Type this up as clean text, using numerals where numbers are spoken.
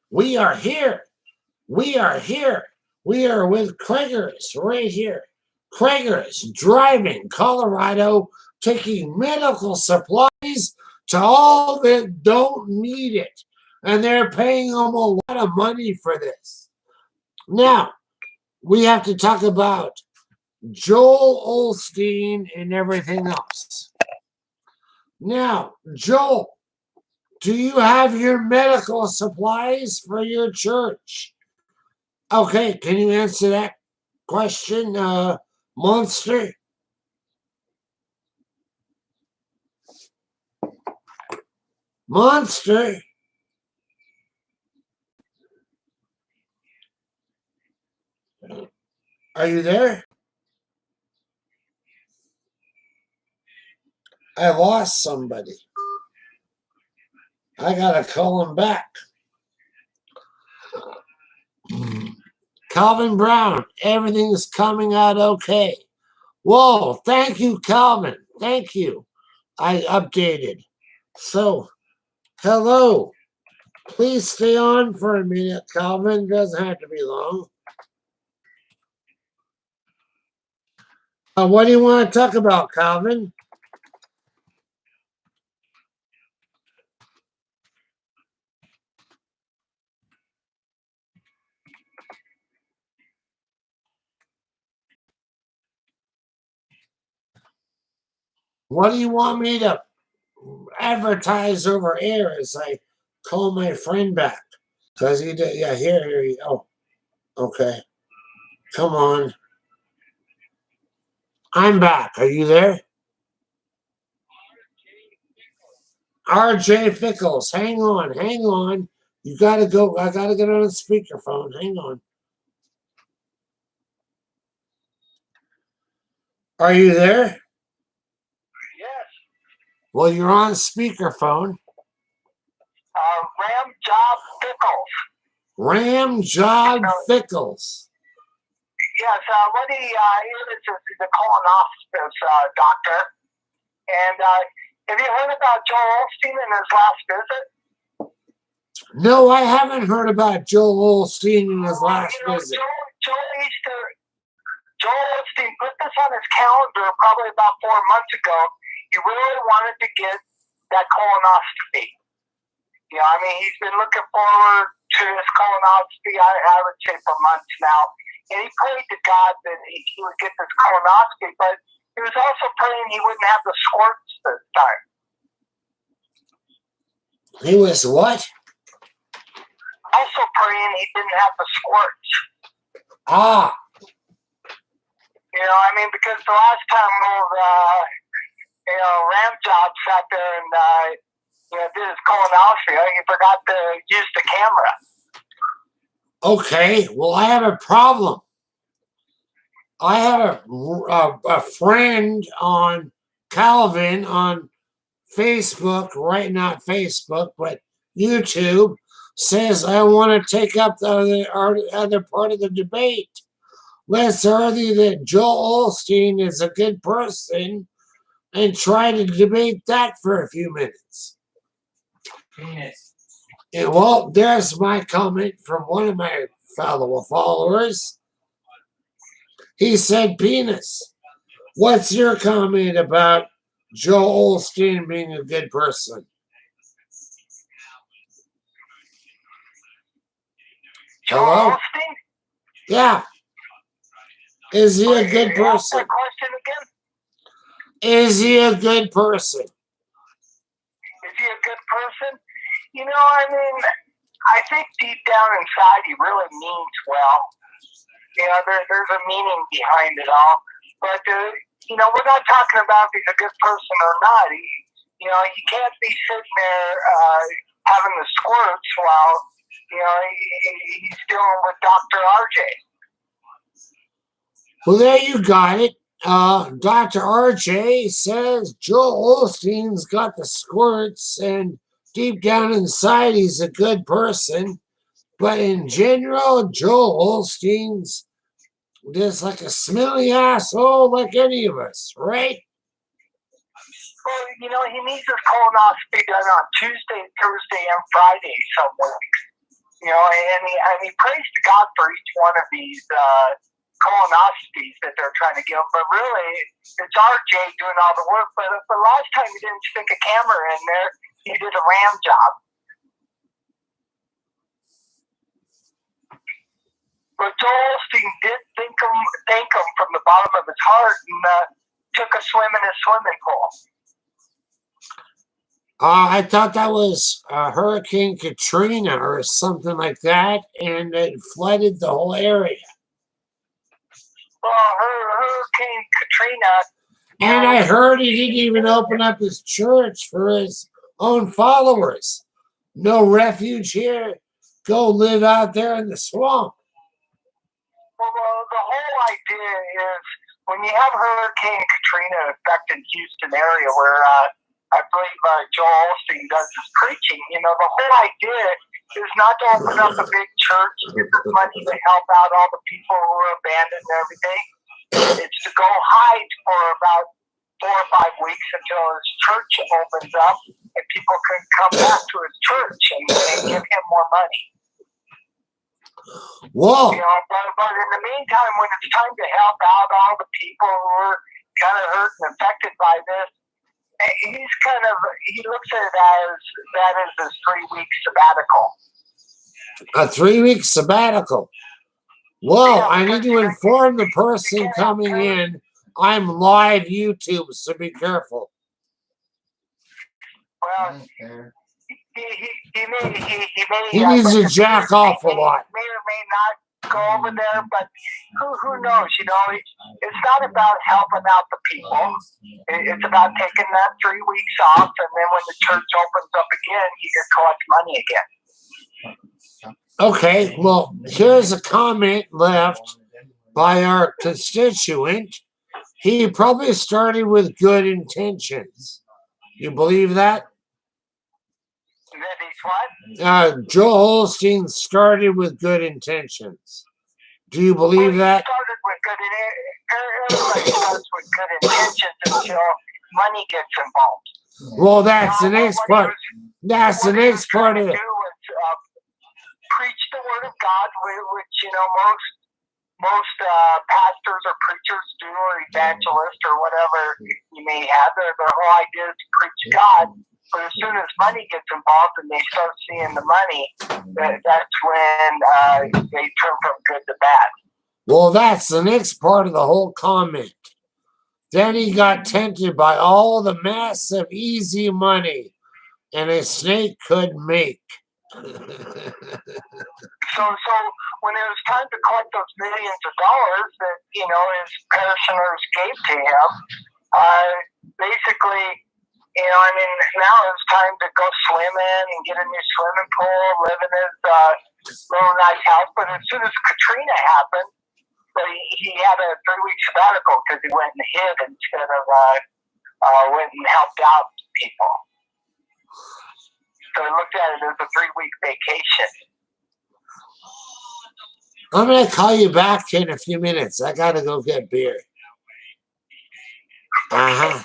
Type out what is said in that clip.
We are here. We are here. We are with Craigers right here. Craigers driving Colorado, taking medical supplies to all that don't need it. And they're paying them a lot of money for this. Now, we have to talk about Joal Olstein and everything else. Now, Joel, do you have your medical supplies for your church? Okay, can you answer that question, Monster? Monster? Are you there? I lost somebody. I gotta call him back. Calvin Brown, everything's coming out okay. Whoa, thank you, Calvin. Thank you. I updated. So, hello. Please stay on for a minute, Calvin. Doesn't have to be long. What do you want to talk about, Calvin? What do you want me to advertise over air as I call my friend back? Does he? Yeah, here you go. Okay. Come on. I'm back. Are you there? RJ Fickles. Hang on. Hang on. You got to go. I got to get on a speakerphone. Hang on. Are you there? Yes. Well, you're on speakerphone. Ram Job Fickles. Ram Job Fickles. Yes, what he is the colonoscopist doctor. And have you heard about Joal Olstein in his last visit? No, I haven't heard about Joal Olstein in his last visit. Joal Olstein put this on his calendar probably about 4 months ago. He really wanted to get that colonoscopy. You know, I mean, he's been looking forward to his colonoscopy, I would say, for months now. And he prayed to God that he would get this colonoscopy, but he was also praying he wouldn't have the squirts this time. He was what? Also praying he didn't have the squirts. Ah. You know, I mean, because the last time Ram Job sat there and did his colonoscopy, he forgot to use the camera. Okay, well, I have a problem. I have a friend on Calvin on Facebook, right? Not Facebook, but YouTube, says I want to take up the other part of the debate. Let's argue that Joal Olstein is a good person and try to debate that for a few minutes. Penis. And well, there's my comment from one of my fellow followers. He said penis. What's your comment about Joal Olstein being a good person? Hello? Olstein? Yeah. Is he a good person? Question again? Is he a good person? Is he a good person? You know, I mean, I think deep down inside he really means well. You know, there's a meaning behind it all. But, we're not talking about if he's a good person or not. He can't be sitting there having the squirts while, he's dealing with Dr. RJ. Well, there you got it. Dr. RJ says Joal Olstein's got the squirts, and deep down inside, he's a good person. But in general, Joal Olstein's just like a smelly asshole like any of us, right? Well, he needs his colonoscopy done on Tuesday, Thursday, and Friday some weeks. You know, and he prays to God for each one of these colonoscopies that they're trying to give. But really, it's RJ doing all the work. But last time he didn't stick a camera in there. He did a ram job. But Joal Olstein did thank him from the bottom of his heart and took a swim in his swimming pool. I thought that was Hurricane Katrina or something like that, and it flooded the whole area. Well, Hurricane Katrina. And I heard he didn't even open up his church for his own followers. No refuge here. Go live out there in the swamp. Well, the whole idea is when you have Hurricane Katrina affecting Houston area where I believe Joal Olstein does his preaching, you know, the whole idea is not to open up a big church, get this money to help out all the people who are abandoned and everything. It's to go hide for about 4 or 5 weeks until his church opens up and people can come back to his church and give him more money. Whoa. You know, but in the meantime, when it's time to help out all the people who are kind of hurt and affected by this, he looks at it as that is his 3-week sabbatical. A 3-week sabbatical. Whoa, I need to inform the person coming in. I'm live YouTube, so be careful. Well, he needs to jack off a lot. May or may not go over there, but who knows? You know, it's not about helping out the people. It's about taking that 3 weeks off, and then when the church opens up again, you can collect money again. Okay, well, here's a comment left by our constituent. He probably started with good intentions. You believe that? That he's what? Joal Olstein started with good intentions. Do you believe that? Everybody starts with good intentions until money gets involved. Well, that's the next part. That's the next part of it. Preach the word of God, which you know most pastors or preachers do, or evangelists or whatever you may have. Their whole idea is to preach God. But as soon as money gets involved and they start seeing the money, that's when they turn from good to bad. Well, that's the next part of the whole comment. Then he got tempted by all the massive, easy money, and a snake could make. So when it was time to collect those millions of dollars that, you know, his parishioners gave to him, basically, you know, I mean, now it's time to go swimming and get a new swimming pool, live in his little nice house. But as soon as Katrina happened, he had a 3-week sabbatical because he went and hid instead of went and helped out people. So I looked at it as a 3-week vacation. I'm going to call you back in a few minutes. I got to go get beer. Uh-huh.